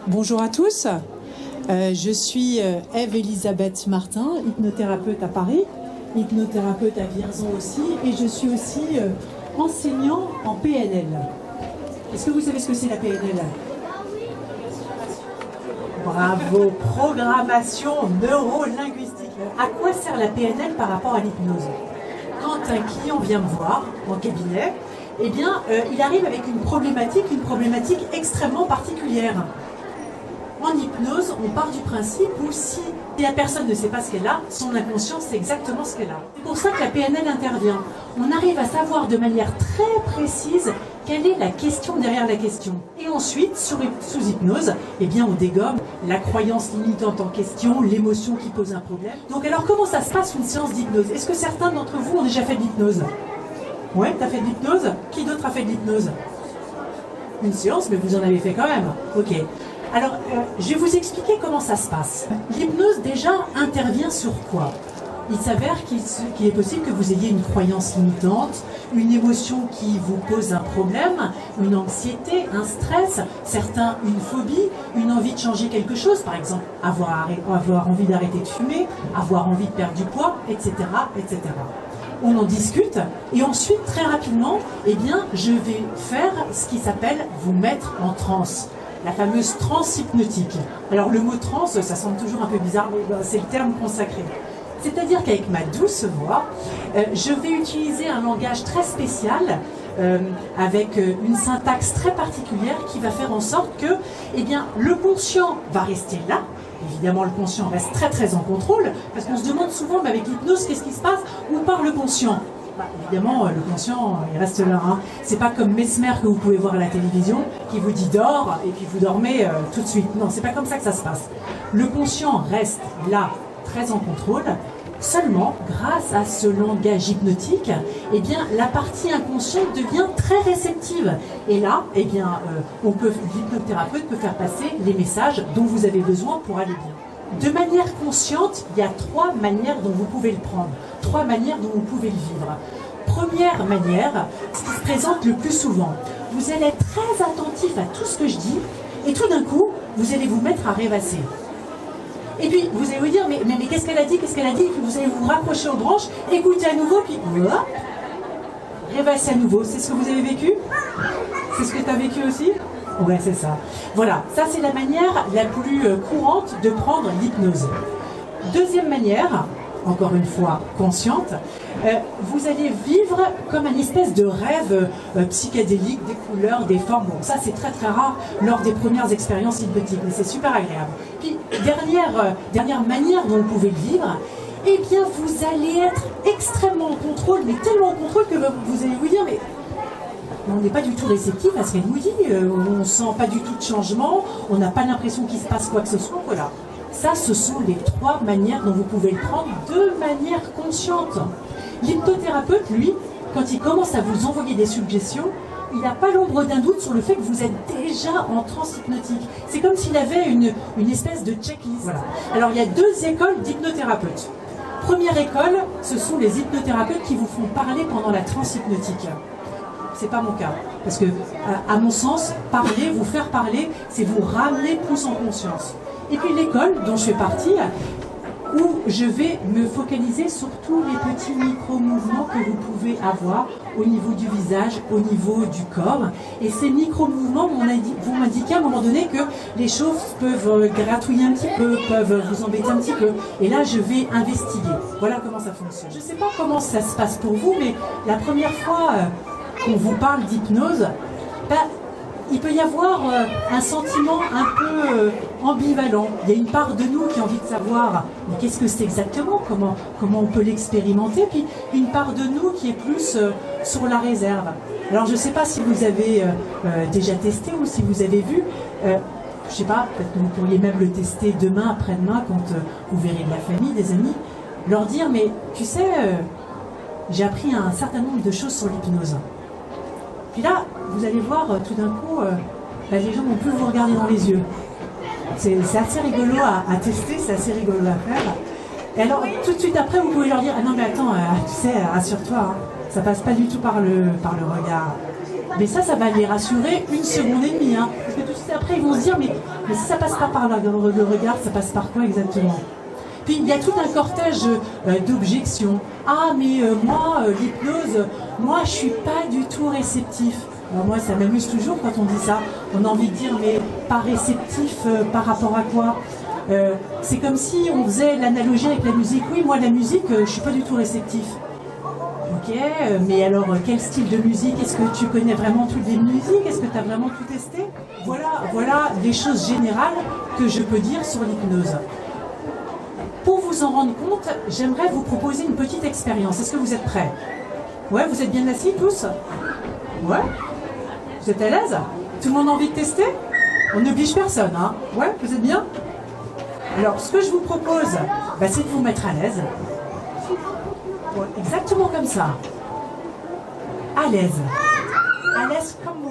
Bonjour à tous, je suis Ève-Elisabeth Martin, hypnothérapeute à Paris, hypnothérapeute à Vierzon aussi, et je suis aussi enseignant en PNL. Est-ce que vous savez ce que c'est la PNL? Bravo, programmation neuro-linguistique. À quoi sert la PNL par rapport à l'hypnose? Quand un client vient me voir en cabinet, eh bien, il arrive avec une problématique extrêmement particulière. En hypnose, on part du principe où si la personne ne sait pas ce qu'elle a, son inconscient sait exactement ce qu'elle a. C'est pour ça que la PNL intervient. On arrive à savoir de manière très précise quelle est la question derrière la question. Et ensuite, sous hypnose, eh bien, on dégomme la croyance limitante en question, l'émotion qui pose un problème. Donc alors, comment ça se passe une séance d'hypnose? Est-ce que certains d'entre vous ont déjà fait de l'hypnose? Ouais, t'as fait de l'hypnose? Qui d'autre a fait de l'hypnose? Une séance, mais vous en avez fait quand même. Ok. Alors, je vais vous expliquer comment ça se passe. L'hypnose, déjà, intervient sur quoi? Il s'avère qu'il est possible que vous ayez une croyance limitante, une émotion qui vous pose un problème, une anxiété, un stress, certains une phobie, une envie de changer quelque chose, par exemple avoir envie d'arrêter de fumer, avoir envie de perdre du poids, etc., etc. On en discute et ensuite, très rapidement, eh bien, je vais faire ce qui s'appelle vous mettre en transe. La fameuse transe hypnotique. Alors le mot transe, ça semble toujours un peu bizarre, mais c'est le terme consacré. C'est-à-dire qu'avec ma douce voix, je vais utiliser un langage très spécial, avec une syntaxe très particulière qui va faire en sorte que, eh bien, le conscient va rester là. Évidemment, le conscient reste très très en contrôle, parce qu'on se demande souvent, mais avec l'hypnose, qu'est-ce qui se passe? Où part le conscient? Évidemment, le conscient, il reste là. Hein. C'est pas comme Mesmer que vous pouvez voir à la télévision, qui vous dit dors, et puis vous dormez tout de suite. Non, c'est pas comme ça que ça se passe. Le conscient reste là, très en contrôle. Seulement, grâce à ce langage hypnotique, eh bien, la partie inconsciente devient très réceptive. Et là, eh bien, l'hypnothérapeute peut faire passer les messages dont vous avez besoin pour aller bien. De manière consciente, il y a 3 manières dont vous pouvez le prendre, 3 manières dont vous pouvez le vivre. Première manière, ce qui se présente le plus souvent, vous allez être très attentif à tout ce que je dis, et tout d'un coup, vous allez vous mettre à rêvasser. Et puis, vous allez vous dire, mais qu'est-ce qu'elle a dit, qu'est-ce qu'elle a dit, et puis vous allez vous raccrocher aux branches, écouter à nouveau, puis hop, rêvasser à nouveau. C'est ce que vous avez vécu? C'est ce que tu as vécu aussi? Ouais, c'est ça. Voilà, ça c'est la manière la plus courante de prendre l'hypnose. Deuxième manière, encore une fois consciente, vous allez vivre comme une espèce de rêve psychédélique, des couleurs, des formes. Bon, ça c'est très très rare lors des premières expériences hypnotiques, mais c'est super agréable. Puis, dernière manière dont vous pouvez le vivre, eh bien vous allez être extrêmement en contrôle, mais tellement en contrôle que vous allez vous dire, mais on n'est pas du tout réceptif à ce qu'elle nous dit, on ne sent pas du tout de changement, on n'a pas l'impression qu'il se passe quoi que ce soit, voilà. Ça, ce sont les 3 manières dont vous pouvez le prendre de manière consciente. L'hypnothérapeute, lui, quand il commence à vous envoyer des suggestions, il n'a pas l'ombre d'un doute sur le fait que vous êtes déjà en transe hypnotique. C'est comme s'il avait une espèce de checklist. Voilà. Alors, il y a 2 écoles d'hypnothérapeutes. Première école, ce sont les hypnothérapeutes qui vous font parler pendant la transe hypnotique. C'est pas mon cas, parce que, à mon sens, parler, vous faire parler, c'est vous ramener plus en conscience. Et puis l'école dont je fais partie, où je vais me focaliser sur tous les petits micro-mouvements que vous pouvez avoir au niveau du visage, au niveau du corps. Et ces micro-mouvements vont m'indiquer à un moment donné que les choses peuvent gratouiller un petit peu, peuvent vous embêter un petit peu. Et là, je vais investiguer. Voilà comment ça fonctionne. Je ne sais pas comment ça se passe pour vous, mais la première fois qu'on vous parle d'hypnose, il peut y avoir un sentiment un peu ambivalent. Il y a une part de nous qui a envie de savoir mais qu'est-ce que c'est exactement, comment on peut l'expérimenter, puis une part de nous qui est plus sur la réserve. Alors je ne sais pas si vous avez déjà testé ou si vous avez vu, je ne sais pas, peut-être que vous pourriez même le tester demain, après-demain, quand vous verrez de la famille, des amis, leur dire mais tu sais, j'ai appris un certain nombre de choses sur l'hypnose. Puis là, vous allez voir, tout d'un coup, les gens vont plus vous regarder dans les yeux. C'est assez rigolo à tester, c'est assez rigolo à faire. Et alors, tout de suite après, vous pouvez leur dire « Ah non, mais attends, tu sais, rassure-toi, hein, ça passe pas du tout par le regard. » Mais ça va les rassurer 1 seconde et demie. Hein, parce que tout de suite après, après ils vont se dire, mais si ça passe pas par là, le regard, ça passe par quoi exactement? Puis il y a tout un cortège d'objections. Ah, mais moi, l'hypnose, moi, je suis pas du tout réceptif. Alors moi, ça m'amuse toujours quand on dit ça. On a envie de dire, mais pas réceptif par rapport à quoi? C'est comme si on faisait l'analogie avec la musique. Oui, moi, la musique, je suis pas du tout réceptif. Ok, mais alors, quel style de musique? Est-ce que tu connais vraiment toutes les musiques? Est-ce que tu as vraiment tout testé? Voilà des choses générales que je peux dire sur l'hypnose. Pour vous en rendre compte, j'aimerais vous proposer une petite expérience. Est-ce que vous êtes prêts? Ouais, vous êtes bien assis tous? Ouais? Vous êtes à l'aise? Tout le monde a envie de tester? On n'oblige personne, hein? Ouais, vous êtes bien? Alors, ce que je vous propose, c'est de vous mettre à l'aise. Ouais, exactement comme ça. À l'aise. À l'aise comme